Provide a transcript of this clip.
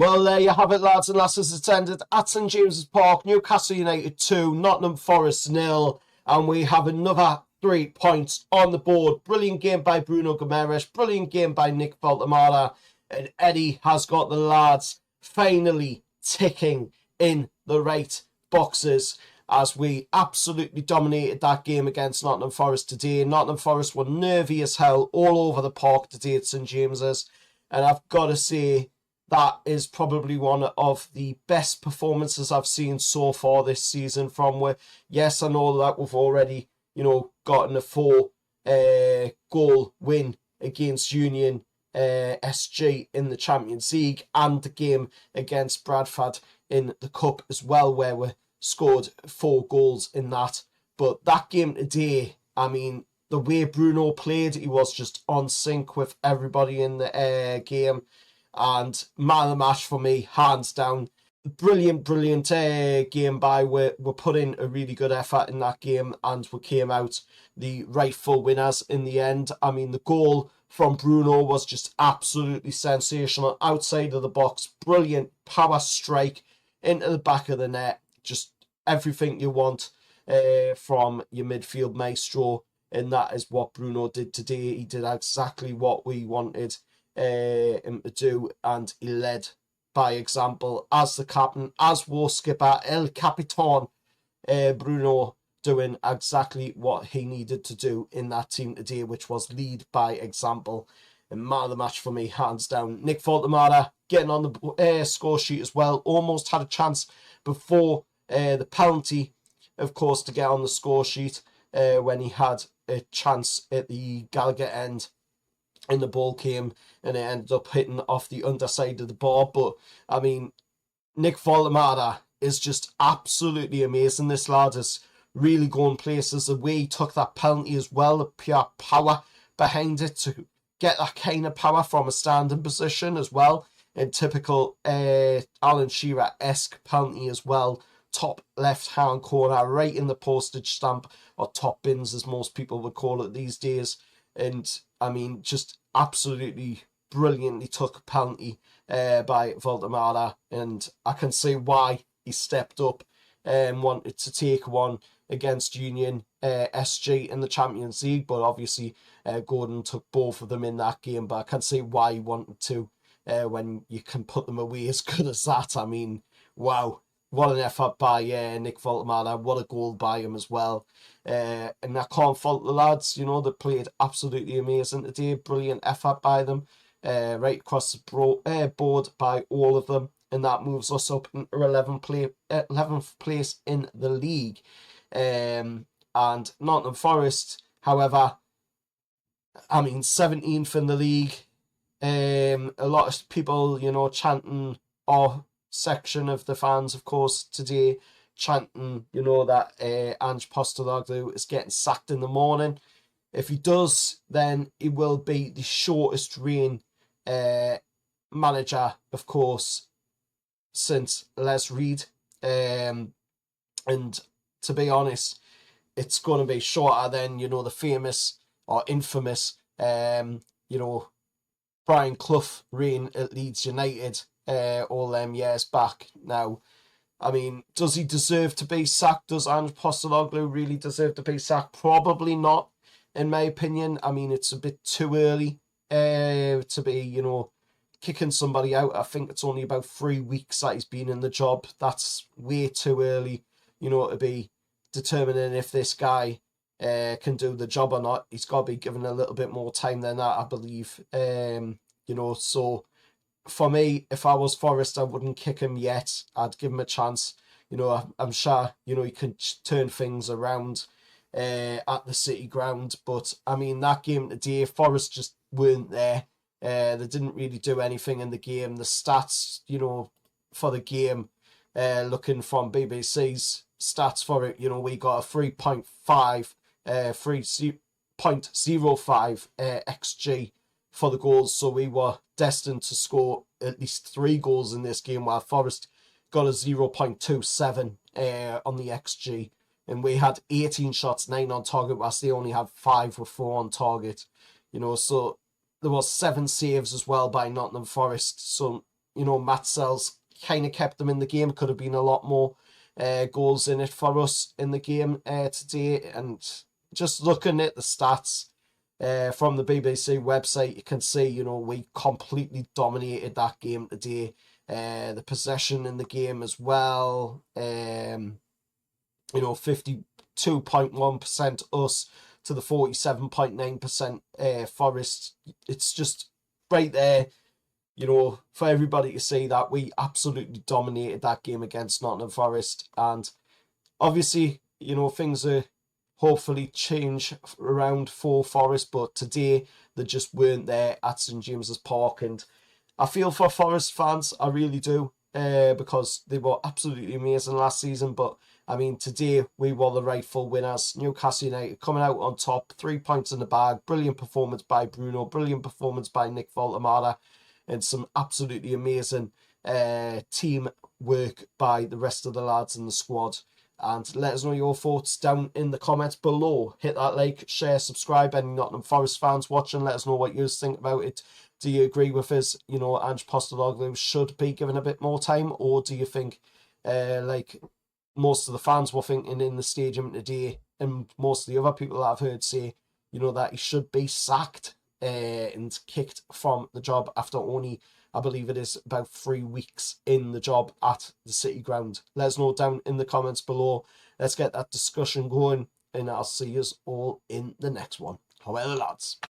Well, there you have it, lads and lasses. It's ended at St James's Park. Newcastle United 2, Nottingham Forest 0. And we have another 3 points on the board. Brilliant game by Bruno Guimarães. Brilliant game by Nick Woltemade. And Eddie has got the lads finally ticking in the right boxes as we absolutely dominated that game against Nottingham Forest today. Nottingham Forest were nervy as hell all over the park today at St James's. And I've got to say, that is probably one of the best performances I've seen so far this season from where, yes, I know that we've already, gotten a 4-goal win against Union SG in the Champions League and the game against Bradford in the Cup as well, where we scored 4 goals in that. But that game today, I mean, the way Bruno played, he was just on sync with everybody in the game. And man of the match for me, hands down. Brilliant game by. We put in a really good effort in that game and we came out the rightful winners in the end. I mean, the goal from Bruno was just absolutely sensational. Outside of the box, brilliant power strike into the back of the net. Just everything you want from your midfield maestro. And that is what Bruno did today. He did exactly what we wanted him to do, and he led by example as the captain, as war skipper, El Capitan. Bruno doing exactly what he needed to do in that team today, which was lead by example. And man of the match for me, hands down. Nick Woltemade getting on the score sheet as well. Almost had a chance before the penalty, of course, to get on the score sheet when he had a chance at the Gallagher end. And the ball came and it ended up hitting off the underside of the bar. But, I mean, Nick Woltemade is just absolutely amazing. This lad is really going places. The way he took that penalty as well, the pure power behind it to get that kind of power from a standing position as well. In typical Alan Shearer-esque penalty as well. Top left-hand corner, right in the postage stamp, or top bins as most people would call it these days. And, I mean, just absolutely brilliantly took penalty by Woltemade, and I can see why he stepped up and wanted to take one against Union SG in the Champions League, but obviously Gordon took both of them in that game, but I can see why he wanted to when you can put them away as good as that. I mean, wow. What an effort by Nick Woltemade. What a goal by him as well. And I can't fault the lads. They played absolutely amazing today. Brilliant effort by them. Right across the board by all of them. And that moves us up into 11th place in the league. And Nottingham Forest, however, I mean, 17th in the league. A lot of people, chanting, section of the fans, of course, today chanting, that Ange Postecoglou is getting sacked in the morning. If he does, then he will be the shortest reign manager, of course, since Les Reed. And to be honest, it's going to be shorter than, the famous or infamous, Brian Clough reign at Leeds United. All them years back. Now, I mean, does he deserve to be sacked? Does Ange Postecoglou really deserve to be sacked? Probably not, in my opinion. I mean, it's a bit too early to be, kicking somebody out. I think it's only about 3 weeks that he's been in the job. That's way too early, to be determining if this guy can do the job or not. He's got to be given a little bit more time than that, I believe. So for me, if I was Forest, I wouldn't kick him yet. I'd give him a chance. I'm sure, he can turn things around at the City ground. But, I mean, that game today, Forest just weren't there. They didn't really do anything in the game. The stats, for the game, looking from BBC's stats for it, we got a 3.05 XG for the goals, so we were destined to score at least 3 goals in this game, while Forest got a 0.27 on the XG, and we had 18 shots, 9 on target, whilst they only had 5 or 4 on target. So there was 7 saves as well by Nottingham Forest, so you know, Matt Sells kind of kept them in the game. Could have been a lot more goals in it for us in the game today. And just looking at the stats from the BBC website, you can see, you know, we completely dominated that game today. The possession in the game as well, you know, 52.1% us to the 47.9% Forest. It's just right there, you know, for everybody to see that we absolutely dominated that game against Nottingham Forest. And obviously, you know, things are hopefully change around for Forest, but today they just weren't there at St James's Park. And I feel for Forest fans, I really do, because they were absolutely amazing last season. But I mean, today we were the rightful winners. Newcastle United coming out on top, 3 points in the bag. Brilliant performance by Bruno, brilliant performance by Nick Woltemade, and some absolutely amazing team work by the rest of the lads in the squad. And let us know your thoughts down in the comments below. Hit that like, share, subscribe. Any Nottingham Forest fans watching, let us know what you think about it. Do you agree with us, you know, Ange Postecoglou should be given a bit more time? Or do you think, like most of the fans were thinking in the stadium today, and most of the other people that I've heard say, you know, that he should be sacked and kicked from the job after only, I believe it is, about 3 weeks in the job at the City Ground? Let us know down in the comments below. Let's get that discussion going, and I'll see you all in the next one. However, lads.